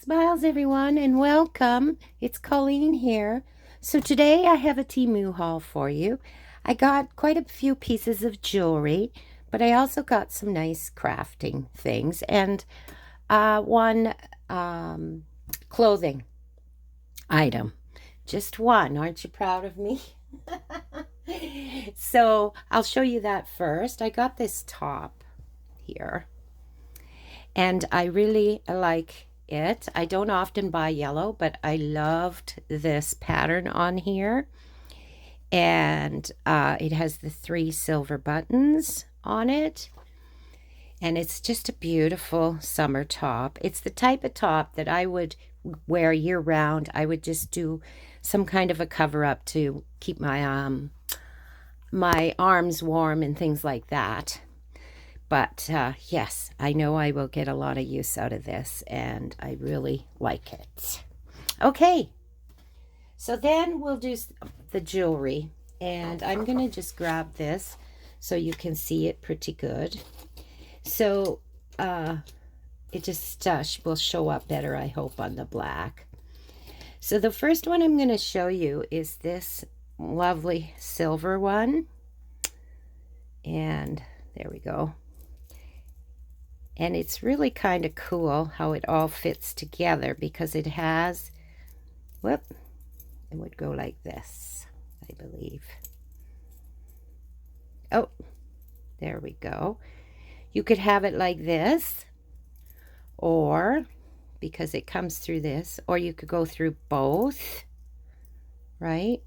Smiles, everyone, and welcome. It's Colleen here. So today I have a Temu haul for you. I got quite a few pieces of jewelry, but I also got some nice crafting things and one clothing item. Just one. Aren't you proud of me? So I'll show you that first. I got this top here, and I really like it. I don't often buy yellow, but I loved this pattern on here. And it has the 3 silver buttons on it. And it's just a beautiful summer top. It's the type of top that I would wear year round. I would just do some kind of a cover up to keep my my arms warm and things like that. But yes, I know I will get a lot of use out of this, and I really like it. Okay, so then we'll do the jewelry, and I'm going to just grab this so you can see it pretty good. So it just will show up better, I hope, on the black. So the first one I'm going to show you is this lovely silver one. And there we go. And it's really kind of cool how it all fits together, because it has, it would go like this, I believe. Oh, there we go. You could have it like this, or because it comes through this, or you could go through both, right?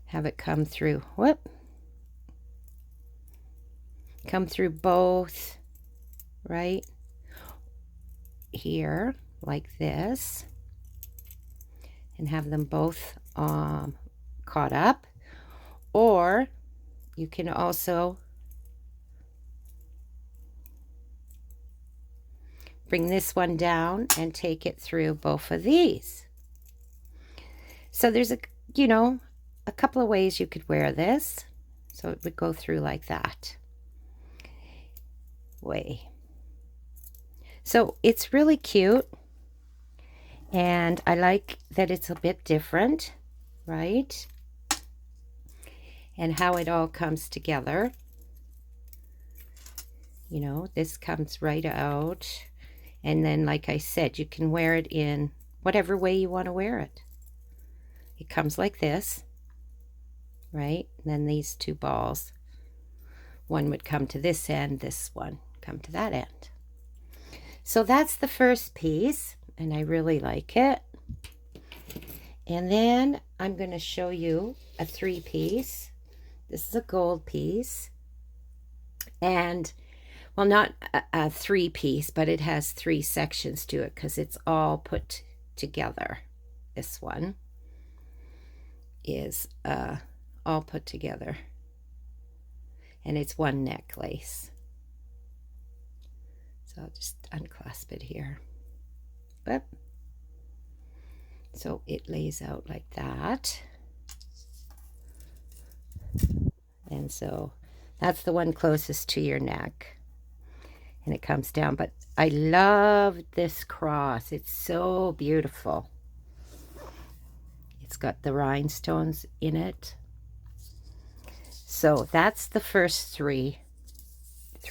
Have it come through, come through both, right here, like this, and have them both caught up. Or you can also bring this one down and take it through both of these. So there's a couple of ways you could wear this. So it would go through like that way. So it's really cute, and I like that it's a bit different, right? And how it all comes together. You know, this comes right out, and then, like I said, you can wear it in whatever way you want to wear it. It comes like this, right? And then these 2 balls, one would come to this end, this one come to that end. So that's the first piece, and I really like it. And then I'm going to show you a 3-piece. This is a gold piece, and well, not a 3-piece, but it has 3 sections to it because it's all put together. This one is all put together, and it's one necklace. So I'll just unclasp it here. So it lays out like that. And so that's the one closest to your neck. And it comes down. But I love this cross. It's so beautiful. It's got the rhinestones in it. So that's the first 3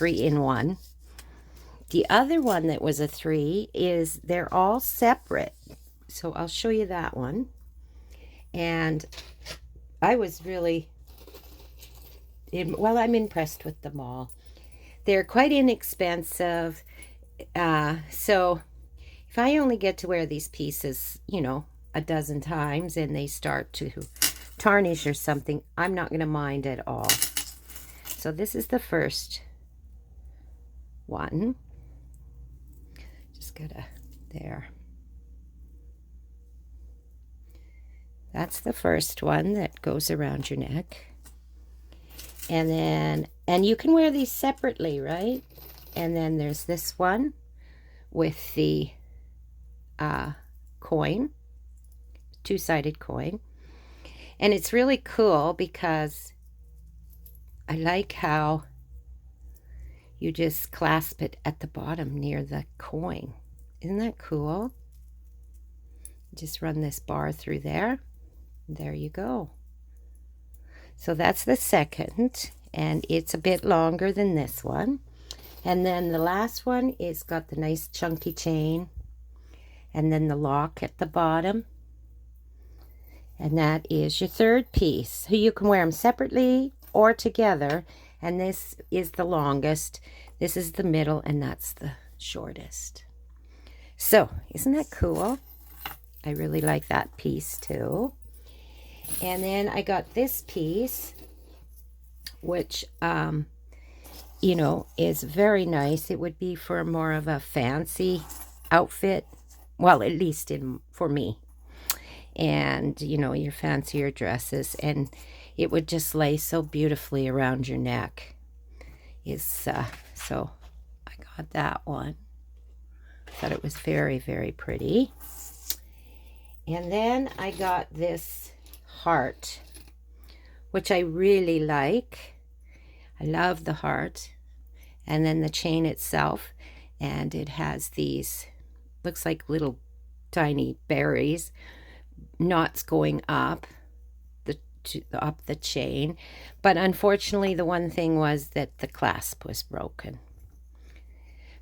in one. The other one that was a 3 is they're all separate. So I'll show you that one. And I was really, I'm impressed with them all. They're quite inexpensive. So if I only get to wear these pieces, a dozen times, and they start to tarnish or something, I'm not going to mind at all. So this is the first one. Just gotta, there. That's the first one that goes around your neck. And then, and you can wear these separately, right? And then there's this one with the coin, 2-sided coin. And it's really cool because I like how you just clasp it at the bottom near the coin. Isn't that cool? Just run this bar through there. There you go. So that's the second, and it's a bit longer than this one. And then the last one is got the nice chunky chain, and then the lock at the bottom. And that is your third piece. So you can wear them separately or together. And this is the longest. This is the middle, and that's the shortest. So, isn't that cool? I really like that piece too. And then I got this piece, which, you know, is very nice. It would be for more of a fancy outfit. Well, at least for me. And, you know, your fancier dresses. And it would just lay so beautifully around your neck. So I got that one. Thought it was very, very pretty. And then I got this heart, which I really like. I love the heart. And then the chain itself. And it has these, looks like little tiny berries, knots going up the chain. But unfortunately, the one thing was that the clasp was broken.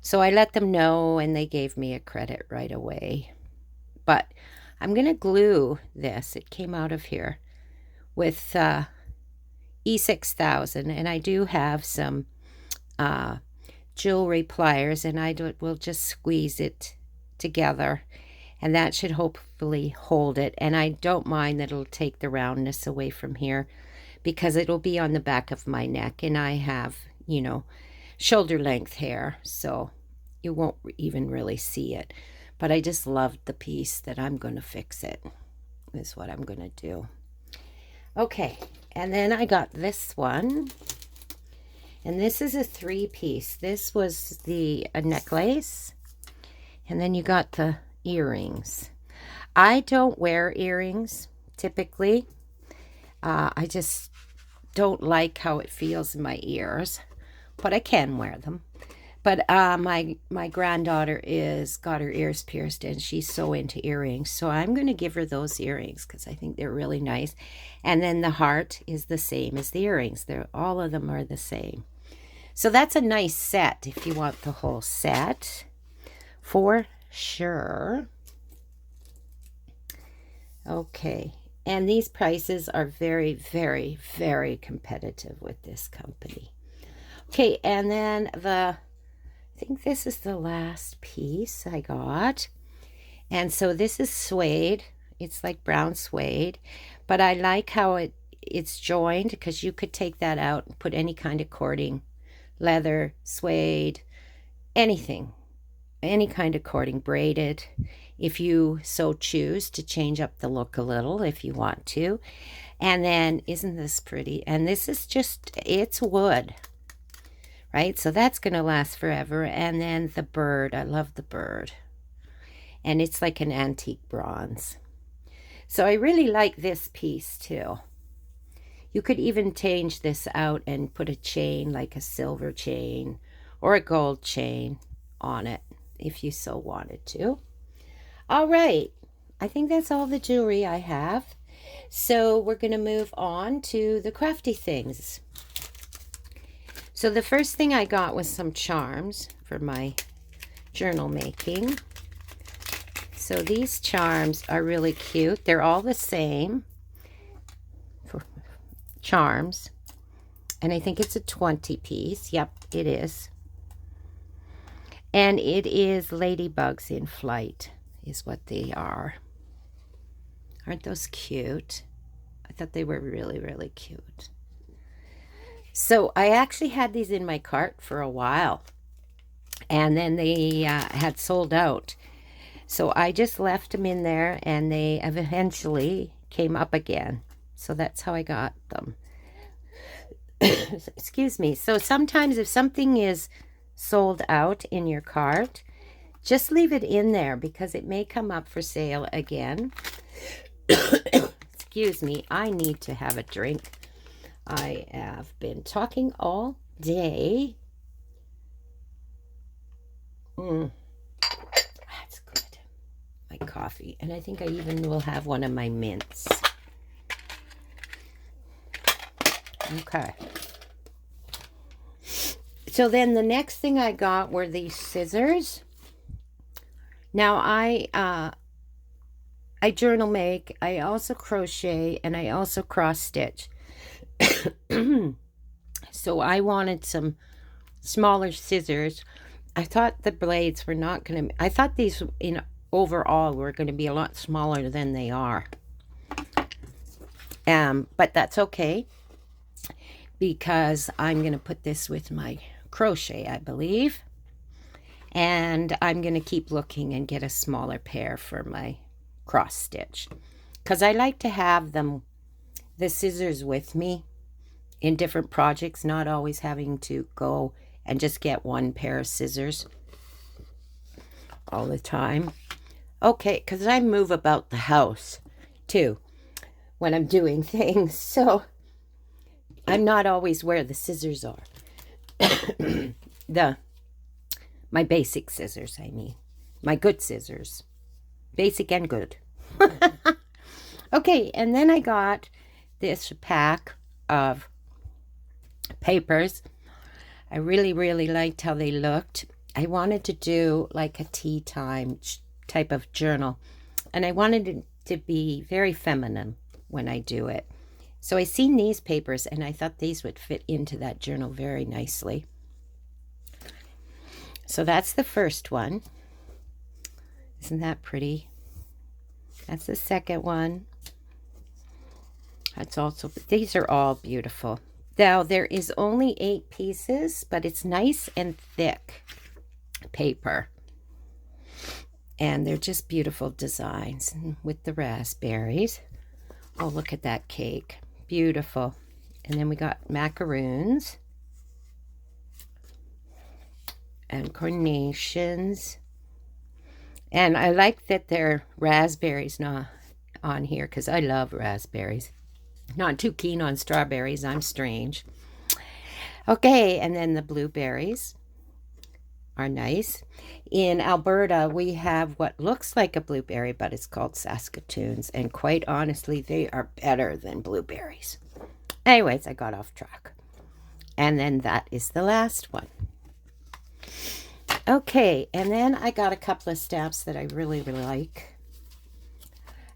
So I let them know, and they gave me a credit right away. But I'm going to glue this. It came out of here with E6000, and I do have some jewelry pliers, and I will just squeeze it together, and that should hopefully hold it. And I don't mind that it'll take the roundness away from here, because it'll be on the back of my neck, and I have, you know, shoulder length hair, so you won't even really see it. But I just loved the piece that I'm going to fix it, is what I'm going to do. Okay, and then I got this one, and this is a 3-piece. This was a necklace, and then you got the earrings. I don't wear earrings typically. I just don't like how it feels in my ears, but I can wear them. But my granddaughter got her ears pierced, and she's so into earrings. So I'm going to give her those earrings because I think they're really nice. And then the heart is the same as the earrings. All of them are the same. So that's a nice set if you want the whole set, for sure. Okay. And these prices are very, very, very competitive with this company. Okay, and then I think this is the last piece I got. And so this is suede. It's like brown suede. But I like how it's joined, because you could take that out and put any kind of cording. Leather, suede, anything. Any kind of cording, braided. If you so choose to change up the look a little, if you want to. And then, isn't this pretty? And this is it's wood. Right, so that's going to last forever. And then the bird, I love the bird. And it's like an antique bronze. So I really like this piece too. You could even change this out and put a chain, like a silver chain or a gold chain on it, if you so wanted to. All right, I think that's all the jewelry I have. So we're going to move on to the crafty things. So the first thing I got was some charms for my journal making. So these charms are really cute. They're all the same for charms. And I think it's a 20-piece. Yep, it is. And it is ladybugs in flight is what they are. Aren't those cute? I thought they were really, really cute. So I actually had these in my cart for a while, and then they had sold out. So I just left them in there, and they eventually came up again. So that's how I got them. Excuse me. So sometimes if something is sold out in your cart, just leave it in there, because it may come up for sale again. Excuse me. I need to have a drink. I have been talking all day. That's like coffee. And I think I even will have one of my mints. Okay. So then the next thing I got were these scissors. Now I journal make, I also crochet, and I also cross stitch. So I wanted some smaller scissors. I thought the blades were not going to, I thought these in overall were going to be a lot smaller than they are. But that's okay, because I'm going to put this with my crochet, I believe. And I'm going to keep looking and get a smaller pair for my cross stitch, because I like to have the scissors with me in different projects, not always having to go and just get one pair of scissors all the time. Okay, because I move about the house too when I'm doing things, so I'm not always where the scissors are. My basic scissors, I mean. My good scissors. Basic and good. Okay, and then I got this pack of papers. I really, really liked how they looked. I wanted to do like a tea time type of journal. And I wanted it to be very feminine when I do it. So I seen these papers and I thought these would fit into that journal very nicely. So that's the first one. Isn't that pretty? That's the second one. That's also, these are all beautiful. Now, there is only 8 pieces, but it's nice and thick paper. And they're just beautiful designs with the raspberries. Oh, look at that cake. Beautiful. And then we got macaroons and carnations. And I like that they're raspberries not on here, because I love raspberries. Not too keen on strawberries. I'm strange. Okay, and then the blueberries are nice. In Alberta, we have what looks like a blueberry, but it's called Saskatoons. And quite honestly, they are better than blueberries. Anyways, I got off track. And then that is the last one. Okay, and then I got a couple of stamps that I really, really like.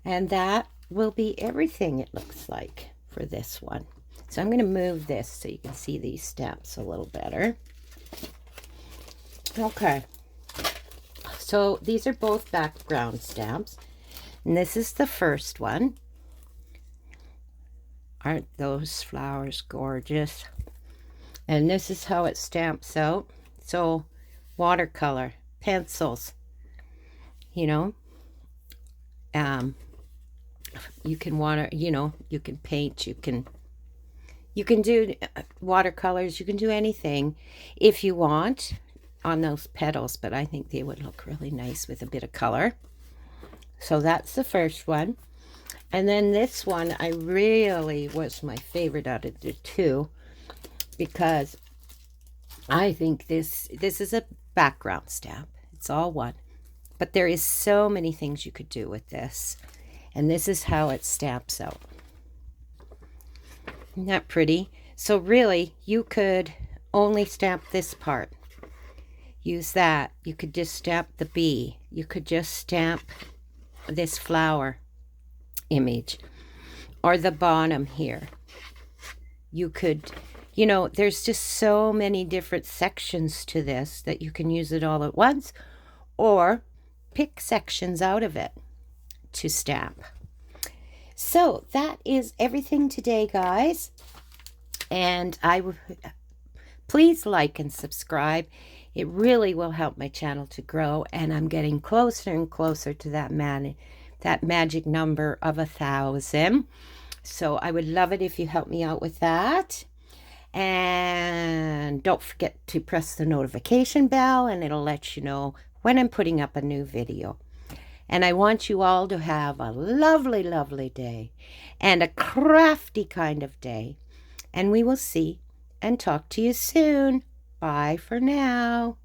And that will be everything, it looks like, for this one. So I'm going to move this so you can see these stamps a little better. Okay. So these are both background stamps. And this is the first one. Aren't those flowers gorgeous? And this is how it stamps out. So watercolor, pencils, you know, you can you can paint, you can do watercolors, you can do anything if you want on those petals, but I think they would look really nice with a bit of color. So that's the first one. And then this one I really was my favorite out of the two, because I think this is a background stamp. It's all one. But there is so many things you could do with this. And this is how it stamps out. Isn't that pretty? So really, you could only stamp this part. Use that. You could just stamp the bee. You could just stamp this flower image. Or the bottom here. You could, you know, there's just so many different sections to this that you can use it all at once. Or pick sections out of it to stamp. So that is everything today, guys. And please like and subscribe. It really will help my channel to grow, and I'm getting closer and closer to that magic number of 1,000. So I would love it if you help me out with that. And don't forget to press the notification bell, and it'll let you know when I'm putting up a new video. And I want you all to have a lovely, lovely day and a crafty kind of day. And we will see and talk to you soon. Bye for now.